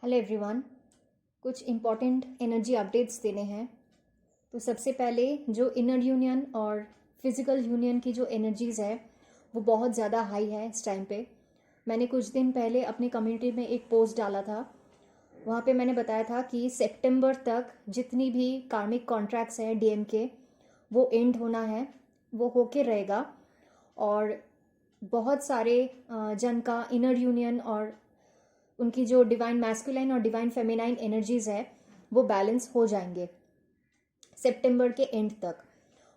Hello everyone. कुछ important energy updates देने हैं। तो सबसे पहले जो इनर यूनियन और फिज़िकल यूनियन की जो एनर्जीज़ है वो बहुत ज़्यादा हाई है इस टाइम पे। मैंने कुछ दिन पहले अपनी कम्युनिटी में एक पोस्ट डाला था। वहाँ पे मैंने बताया था कि सितंबर तक जितनी भी कार्मिक कॉन्ट्रैक्ट्स हैं डीएम के वो एंड होना है, वो होके रहेगा और बहुत सारे जन का इनर यूनियन और उनकी जो डिवाइन मैस्कुलाइन और डिवाइन फेमिनाइन एनर्जीज है वो बैलेंस हो जाएंगे सितंबर के एंड तक।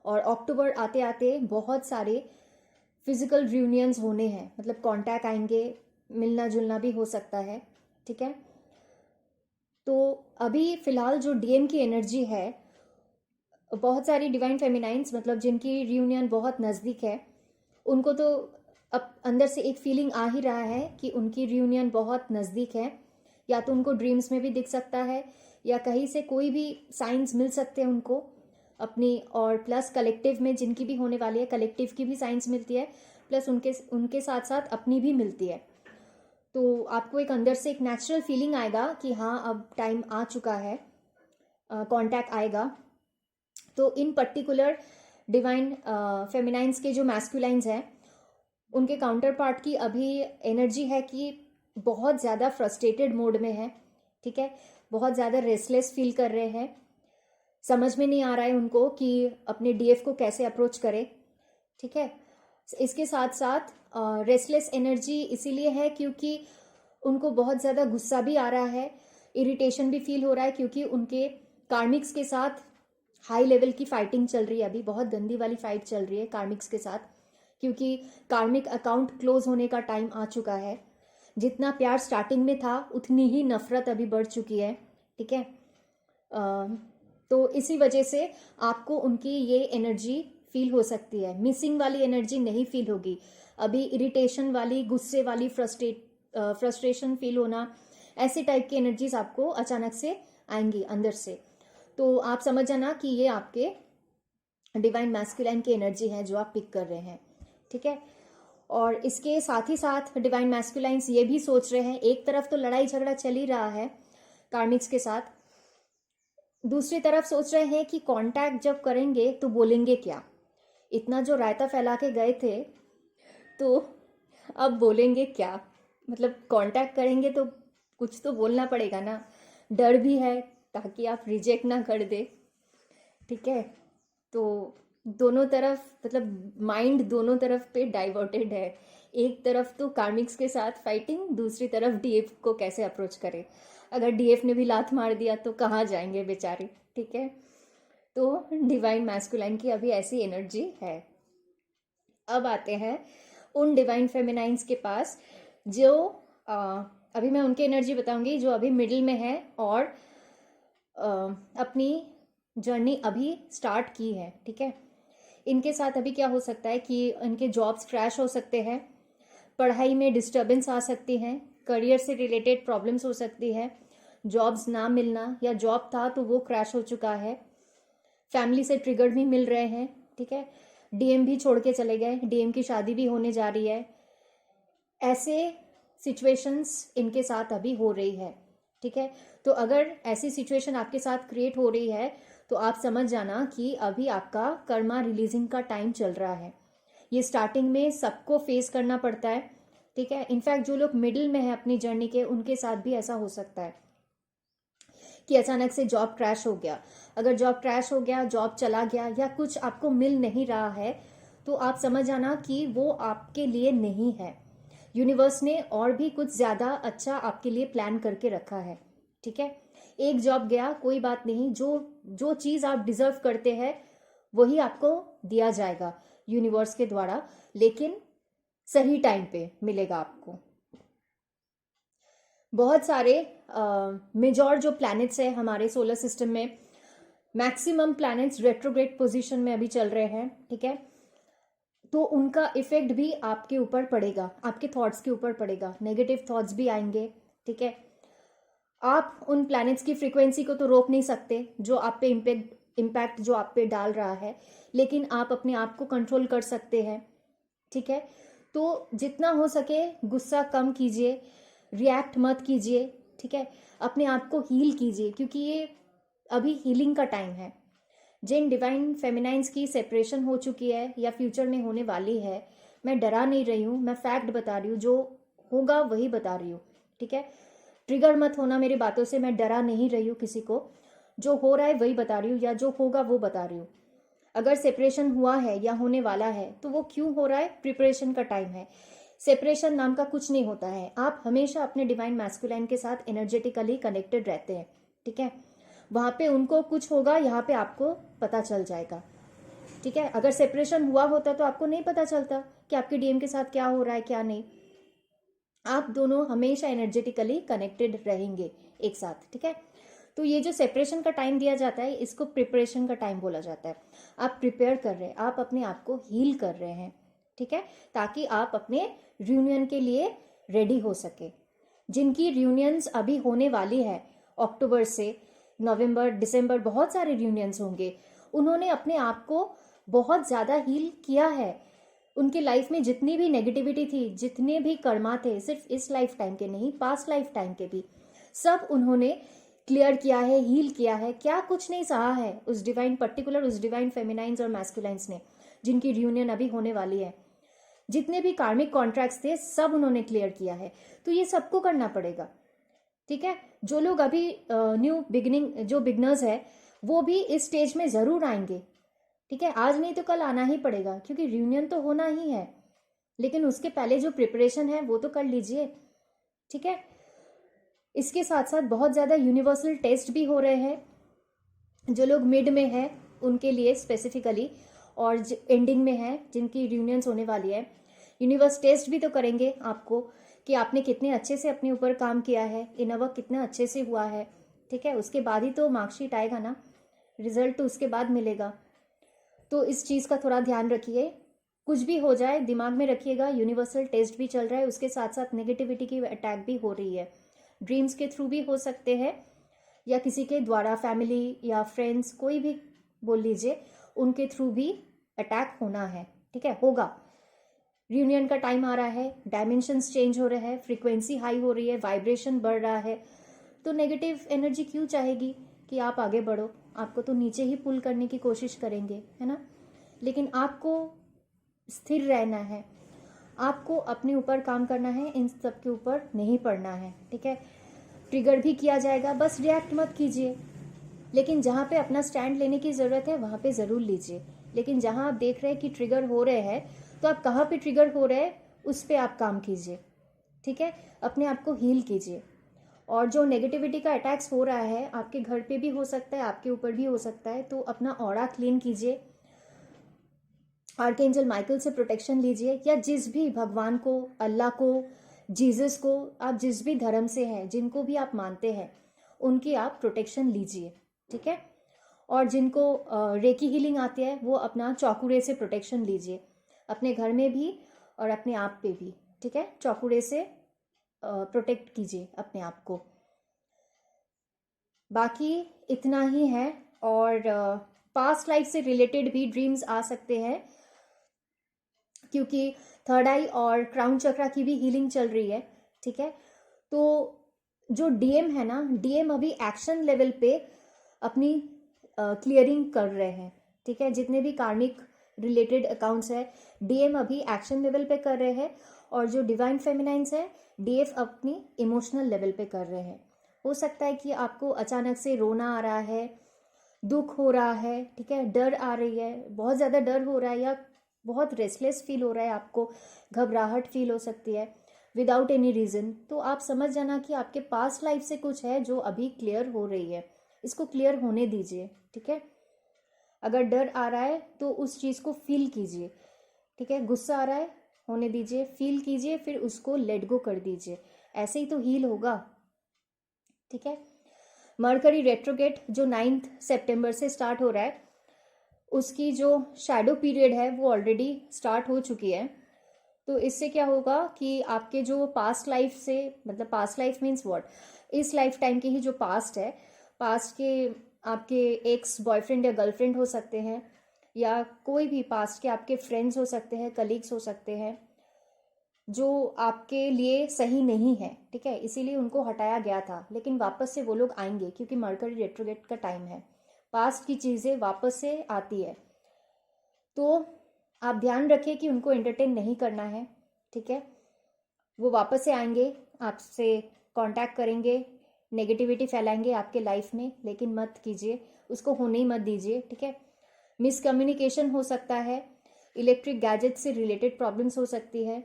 और अक्टूबर आते आते बहुत सारे फिजिकल रियूनियंस होने हैं, मतलब कांटेक्ट आएंगे, मिलना जुलना भी हो सकता है। ठीक है, तो अभी फिलहाल जो डीएम की एनर्जी है, बहुत सारी डिवाइन फेमिनाइंस मतलब जिनकी रियूनियन बहुत नज़दीक है उनको तो अब अंदर से एक फीलिंग आ ही रहा है कि उनकी रियूनियन बहुत नज़दीक है। या तो उनको ड्रीम्स में भी दिख सकता है या कहीं से कोई भी साइंस मिल सकते हैं उनको अपनी, और प्लस कलेक्टिव में जिनकी भी होने वाली है कलेक्टिव की भी साइंस मिलती है, प्लस उनके उनके साथ साथ अपनी भी मिलती है। तो आपको एक अंदर से एक नेचुरल फीलिंग आएगा कि हाँ अब टाइम आ चुका है, कांटेक्ट आएगा। तो इन पर्टिकुलर डिवाइन फेमिनाइंस के जो मैस्कुलाइंस हैं उनके काउंटर पार्ट की अभी एनर्जी है कि बहुत ज़्यादा फ्रस्ट्रेटेड मोड में है। ठीक है, बहुत ज़्यादा रेस्टलेस फील कर रहे हैं, समझ में नहीं आ रहा है उनको कि अपने डीएफ को कैसे अप्रोच करें। ठीक है, इसके साथ साथ रेस्टलेस एनर्जी इसीलिए है क्योंकि उनको बहुत ज़्यादा गुस्सा भी आ रहा है, इरिटेशन भी फील हो रहा है क्योंकि उनके कार्मिक्स के साथ हाई लेवल की फाइटिंग चल रही है। अभी बहुत गंदी वाली फाइट चल रही है कार्मिक्स के साथ, क्योंकि कार्मिक अकाउंट क्लोज होने का टाइम आ चुका है। जितना प्यार स्टार्टिंग में था उतनी ही नफरत अभी बढ़ चुकी है। ठीक है, तो इसी वजह से आपको उनकी ये एनर्जी फील हो सकती है। मिसिंग वाली एनर्जी नहीं फील होगी अभी, इरिटेशन वाली, गुस्से वाली, फ्रस्ट्रेशन फील होना, ऐसे टाइप की एनर्जीज आपको अचानक से आएंगी अंदर से। तो आप समझ जाना कि ये आपके डिवाइन मैस्कुलाइन की एनर्जी है जो आप पिक कर रहे हैं। ठीक है, और इसके साथ ही साथ डिवाइन मैस्कुलाइंस ये भी सोच रहे हैं, एक तरफ तो लड़ाई झगड़ा चल ही रहा है कार्मिक्स के साथ, दूसरी तरफ सोच रहे हैं कि कांटेक्ट जब करेंगे तो बोलेंगे क्या। इतना जो रायता फैला के गए थे तो अब बोलेंगे क्या, मतलब कांटेक्ट करेंगे तो कुछ तो बोलना पड़ेगा ना। डर भी है ताकि आप रिजेक्ट ना कर दे। ठीक है, तो दोनों तरफ मतलब माइंड दोनों तरफ पे डाइवर्टेड है। एक तरफ तो कार्मिक्स के साथ फाइटिंग, दूसरी तरफ डीएफ को कैसे अप्रोच करें। अगर डीएफ ने भी लात मार दिया तो कहाँ जाएंगे बेचारे। ठीक है, तो डिवाइन मैस्कुलाइन की अभी ऐसी एनर्जी है। अब आते हैं उन डिवाइन फेमिनाइंस के पास जो अभी मैं उनकी एनर्जी बताऊंगी जो अभी मिडिल में है और अपनी जर्नी अभी स्टार्ट की है। ठीक है, इनके साथ अभी क्या हो सकता है कि इनके जॉब्स क्रैश हो सकते हैं, पढ़ाई में डिस्टर्बेंस आ सकती है, करियर से रिलेटेड प्रॉब्लम्स हो सकती है, जॉब्स ना मिलना या जॉब था तो वो क्रैश हो चुका है, फैमिली से ट्रिगर भी मिल रहे हैं। ठीक है, डीएम भी छोड़ के चले गए, डीएम की शादी भी होने जा रही है, ऐसे सिचुएशंस इनके साथ अभी हो रही है। ठीक है, तो अगर ऐसी सिचुएशन आपके साथ क्रिएट हो रही है तो आप समझ जाना कि अभी आपका कर्मा रिलीजिंग का टाइम चल रहा है। ये स्टार्टिंग में सबको फेस करना पड़ता है। ठीक है, इनफैक्ट जो लोग मिडिल में है अपनी जर्नी के उनके साथ भी ऐसा हो सकता है कि अचानक से जॉब क्रैश हो गया। अगर जॉब क्रैश हो गया, जॉब चला गया या कुछ आपको मिल नहीं रहा है तो आप समझ जाना कि वो आपके लिए नहीं है। यूनिवर्स ने और भी कुछ ज़्यादा अच्छा आपके लिए प्लान करके रखा है। ठीक है, एक जॉब गया कोई बात नहीं, जो जो चीज़ आप डिजर्व करते हैं वही आपको दिया जाएगा यूनिवर्स के द्वारा, लेकिन सही टाइम पे मिलेगा आपको। बहुत सारे मेजॉर जो प्लैनेट्स है हमारे सोलर सिस्टम में, मैक्सिमम प्लैनेट्स रेट्रोग्रेड पोजीशन में अभी चल रहे हैं। ठीक है, तो उनका इफेक्ट भी आपके ऊपर पड़ेगा, आपके थॉट्स के ऊपर पड़ेगा, नेगेटिव थॉट्स भी आएंगे। ठीक है, आप उन प्लैनेट्स की फ्रीक्वेंसी को तो रोक नहीं सकते जो आप पे इम्पैक्ट जो आप पे डाल रहा है, लेकिन आप अपने आप को कंट्रोल कर सकते हैं। ठीक है, तो जितना हो सके गुस्सा कम कीजिए, रिएक्ट मत कीजिए। ठीक ठीक है, अपने आप को हील कीजिए, क्योंकि ये अभी हीलिंग का टाइम है। जिन डिवाइन फेमिनाइंस की सेपरेशन हो चुकी है या फ्यूचर में होने वाली है, मैं डरा नहीं रही हूँ, मैं फैक्ट बता रही हूँ, जो होगा वही बता रही हूँ, ठीक है। ट्रिगर मत होना मेरी बातों से, मैं डरा नहीं रही हूँ किसी को, जो हो रहा है वही बता रही हूँ, या जो होगा वो बता रही हूँ। अगर सेपरेशन हुआ है या होने वाला है तो वो क्यों हो रहा है, प्रिपरेशन का टाइम है। सेपरेशन नाम का कुछ नहीं होता है, आप हमेशा अपने डिवाइन मैस्कुलाइन के साथ एनर्जेटिकली कनेक्टेड रहते हैं, ठीक है। वहां पे उनको कुछ होगा, यहाँ पे आपको पता चल जाएगा, ठीक है। अगर सेपरेशन हुआ होता तो आपको नहीं पता चलता कि आपके डीएम के साथ क्या हो रहा है क्या नहीं। आप दोनों हमेशा एनर्जेटिकली कनेक्टेड रहेंगे एक साथ, ठीक है। तो ये जो सेपरेशन का टाइम दिया जाता है, इसको प्रिपरेशन का टाइम बोला जाता है। आप प्रिपेयर कर रहे हैं, आप अपने आप को हील कर रहे हैं, ठीक है, ताकि आप अपने रियूनियन के लिए रेडी हो सके। जिनकी रियूनियंस अभी होने वाली है अक्टूबर से नवंबर दिसंबर, बहुत सारे रियूनियंस होंगे, उन्होंने अपने आप को बहुत ज़्यादा हील किया है। उनकी लाइफ में जितनी भी नेगेटिविटी थी, जितने भी कर्मा थे, सिर्फ इस लाइफ टाइम के नहीं, पास्ट लाइफ टाइम के भी, सब उन्होंने क्लियर किया है, हील किया है। क्या कुछ नहीं सहा है उस डिवाइन, पर्टिकुलर उस डिवाइन फेमिनाइंस और मैस्कुलाइंस ने, जिनकी रियूनियन अभी होने वाली है। जितने भी कार्मिक कॉन्ट्रैक्ट्स थे सब उन्होंने क्लियर किया है। तो ये सबको करना पड़ेगा, ठीक है। जो लोग अभी न्यू बिगिनिंग, जो बिगनर्स है, वो भी इस स्टेज में जरूर आएंगे, ठीक है। आज नहीं तो कल आना ही पड़ेगा, क्योंकि रियूनियन तो होना ही है, लेकिन उसके पहले जो प्रिपरेशन है वो तो कर लीजिए, ठीक है। इसके साथ साथ बहुत ज़्यादा यूनिवर्सल टेस्ट भी हो रहे हैं। जो लोग मिड में है उनके लिए स्पेसिफिकली, और एंडिंग में है जिनकी रियूनियंस होने वाली है, यूनिवर्स टेस्ट भी तो करेंगे आपको कि आपने कितने अच्छे से अपने ऊपर काम किया है, इनर वर्क कितना अच्छे से हुआ है, ठीक है। उसके बाद ही तो मार्कशीट आएगा ना, रिजल्ट तो उसके बाद मिलेगा। तो इस चीज़ का थोड़ा ध्यान रखिए, कुछ भी हो जाए दिमाग में रखिएगा, यूनिवर्सल टेस्ट भी चल रहा है, उसके साथ साथ नेगेटिविटी की अटैक भी हो रही है। ड्रीम्स के थ्रू भी हो सकते हैं, या किसी के द्वारा, फैमिली या फ्रेंड्स, कोई भी बोल लीजिए, उनके थ्रू भी अटैक होना है, ठीक है, होगा। रियूनियन का टाइम आ रहा है, डायमेंशंस चेंज हो रहे हैं, फ्रीक्वेंसी हाई हो रही है, वाइब्रेशन बढ़ रहा है, तो नेगेटिव एनर्जी क्यों चाहेगी कि आप आगे बढ़ो, आपको तो नीचे ही पुल करने की कोशिश करेंगे, है ना। लेकिन आपको स्थिर रहना है, आपको अपने ऊपर काम करना है, इन सब के ऊपर नहीं पड़ना है, ठीक है। ट्रिगर भी किया जाएगा, बस रिएक्ट मत कीजिए, लेकिन जहाँ पे अपना स्टैंड लेने की ज़रूरत है वहाँ पे ज़रूर लीजिए। लेकिन जहाँ आप देख रहे हैं कि ट्रिगर हो रहे हैं, तो आप कहाँ पे ट्रिगर हो रहे हैं उस पर आप काम कीजिए, ठीक है। अपने आप को हील कीजिए। और जो नेगेटिविटी का अटैक्स हो रहा है, आपके घर पे भी हो सकता है, आपके ऊपर भी हो सकता है, तो अपना ऑरा क्लीन कीजिए, आर्कएंजल माइकल से प्रोटेक्शन लीजिए, या जिस भी भगवान को, अल्लाह को, जीसस को, आप जिस भी धर्म से हैं, जिनको भी आप मानते हैं, उनकी आप प्रोटेक्शन लीजिए, ठीक है। और जिनको रेकी हीलिंग आती है, वो अपना चौकुरे से प्रोटेक्शन लीजिए, अपने घर में भी और अपने आप पे भी, ठीक है। चौकुरे से प्रोटेक्ट कीजिए अपने आप को। बाकी इतना ही है। और पास्ट लाइफ से रिलेटेड भी ड्रीम्स आ सकते हैं, क्योंकि थर्ड आई और क्राउन चक्रा की भी हीलिंग चल रही है, ठीक है। तो जो डीएम है ना, डीएम अभी एक्शन लेवल पे अपनी क्लियरिंग कर रहे हैं, ठीक है। जितने भी कार्मिक रिलेटेड अकाउंट्स है, डीएम अभी एक्शन लेवल पे कर रहे हैं, और जो डिवाइन फेमिनाइंस है, डीएफ अपनी इमोशनल लेवल पे कर रहे हैं। हो सकता है कि आपको अचानक से रोना आ रहा है, दुख हो रहा है, ठीक है, डर आ रही है, बहुत ज़्यादा डर हो रहा है, या बहुत रेस्टलेस फील हो रहा है, आपको घबराहट फील हो सकती है विदाउट एनी रीज़न, तो आप समझ जाना कि आपके पास्ट लाइफ से कुछ है जो अभी क्लियर हो रही है। इसको क्लियर होने दीजिए, ठीक है। अगर डर आ रहा है तो उस चीज़ को फील कीजिए, ठीक है। गुस्सा आ रहा है, होने दीजिए, फील कीजिए, फिर उसको लेट गो कर दीजिए, ऐसे ही तो हील होगा, ठीक है। मरकरी रेट्रोगेट जो 9 सितंबर से स्टार्ट हो रहा है, उसकी जो शैडो पीरियड है वो ऑलरेडी स्टार्ट हो चुकी है। तो इससे क्या होगा कि आपके जो पास्ट लाइफ से, मतलब पास्ट लाइफ मीन्स व्हाट, इस लाइफ टाइम की ही जो पास्ट है, पास्ट के आपके एक्स बॉयफ्रेंड या गर्लफ्रेंड हो सकते हैं, या कोई भी पास्ट के आपके फ्रेंड्स हो सकते हैं, कलीग्स हो सकते हैं, जो आपके लिए सही नहीं है, ठीक है, इसीलिए उनको हटाया गया था। लेकिन वापस से वो लोग आएंगे क्योंकि मरकरी रेट्रोग्रेड का टाइम है, पास्ट की चीज़ें वापस से आती है। तो आप ध्यान रखिए कि उनको एंटरटेन नहीं करना है, ठीक है। वो वापस से आएंगे, आपसे कांटेक्ट करेंगे, नेगेटिविटी फैलाएंगे आपके लाइफ में, लेकिन मत कीजिए, उसको होने ही मत दीजिए, ठीक है। मिसकम्युनिकेशन हो सकता है, इलेक्ट्रिक गैजेट से रिलेटेड प्रॉब्लम्स हो सकती है,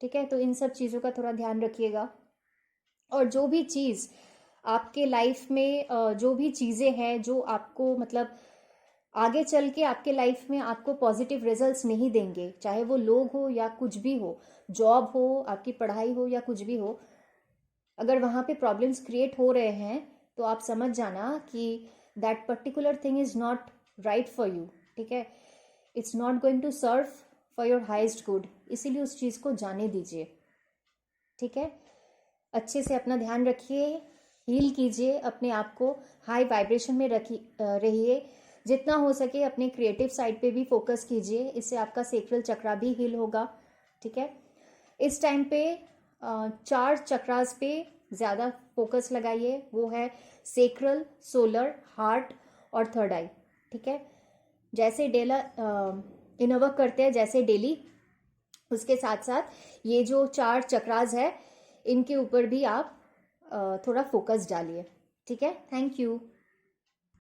ठीक है। तो इन सब चीज़ों का थोड़ा ध्यान रखिएगा। और जो भी चीज़ आपके लाइफ में जो भी चीज़ें हैं जो आपको मतलब आगे चल के आपके लाइफ में आपको पॉजिटिव रिजल्ट्स नहीं देंगे, चाहे वो लोग हो या कुछ भी हो, जॉब हो, आपकी पढ़ाई हो या कुछ भी हो, अगर वहाँ पे प्रॉब्लम्स क्रिएट हो रहे हैं तो आप समझ जाना कि that particular thing is not right for you, ठीक है। It's not going to serve for your highest good, इसीलिए उस चीज़ को जाने दीजिए, ठीक है। अच्छे से अपना ध्यान रखिए, हील कीजिए अपने आप को, हाई वाइब्रेशन में रहिए, जितना हो सके अपने क्रिएटिव साइड पे भी फोकस कीजिए, इससे आपका सेक्रल चक्रा भी हील होगा, ठीक है। इस टाइम पे 4 चक्रास पे ज़्यादा फोकस लगाइए, वो है सेक्रल, सोलर, हार्ट और थर्ड आई, ठीक है। जैसे इनर वर्क करते हैं जैसे डेली, उसके साथ साथ ये जो 4 चक्रास है इनके ऊपर भी आप थोड़ा फोकस डालिए, ठीक है। Thank you.